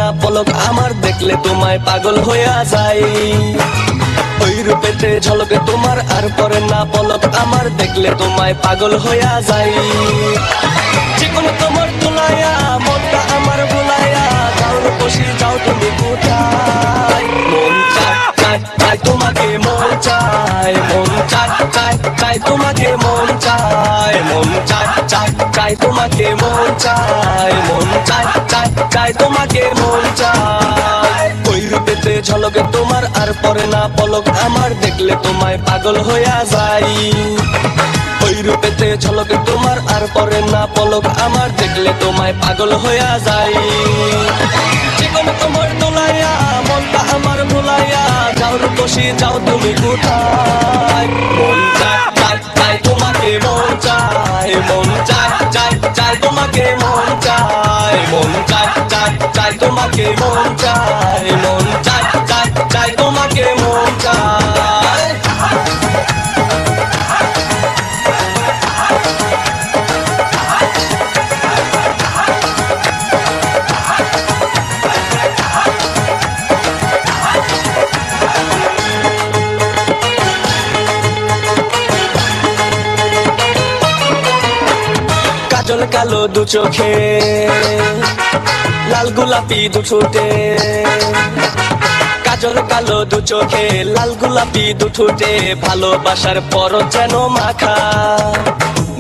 না পলক আমার দেখলে তোমায় পাগল হইয়া যাই। ওই রূপেতে ঝলকে তোমার আর পরে না পলক আমার দেখলে তোমায় পাগল হইয়া যাই। যেকোনো তোমার তুলাইয়া মনটা আমার ভুলাইয়া যাও রূপসী যাও তুমি কোথায়। মন চায় চায় চায় তোমাকে মন চায়, মন চায় চায় চায় তোমাকে মন চায়, মন চায় চায় চায় তোমাকে মন চায়, মন চায় চায় চায় তোমাকে মন চায়। ওই রূপেতে ঝলকে তোমার আর পরে না পলক আমার দেখলে তোমায় পাগল হইয়া যাই। ওই রূপেতে ঝলকে তোমার আর পরে না পলক আমার দেখলে তোমায় পাগল হইয়া যাই। যেকোনো তোমার তোলাইয়া মনটা আমার ভুলাইয়া যাও রূপসী যাও তুমি কোথায়। মন চায় চায় চায় তোমাকে মন চায়, মন চায় চায় চায় তোমাকে মন চায়, মন চায় চায় চায় তোমাকে মন চায়, মন চায় চায় চায় তোমাকে মন চায়। কাজল কালো দু চোখে লাল গোলাপি দু ঠোঁটে, কাজল কালো দু চোখে লাল গোলাপি দু ঠোঁটে ভালোবাসার পর যেন মাখা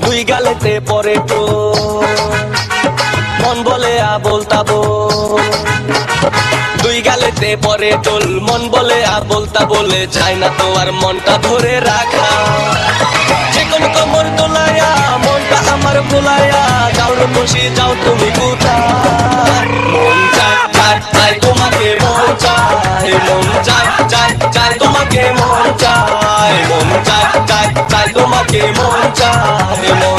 দুই গালেতে পরে তো মন বলে আবোল তাবোল। দুই গালেতে পরে টোল মন বলে আবোল তাবোলে যায় না তো আর মনটা ধরে রাখা। যেকোনো কোমর তোলাইয়া মনটা আমার ভুলাইয়া যাও রূপসী যাও তুমি কোথায়। মন চায় চায় চায় তোমাকে মন চায়, মন চায় চায় চায় তোমাকে মন চায়, মন চায় চায় চায় তোমাকে মন চায়, মন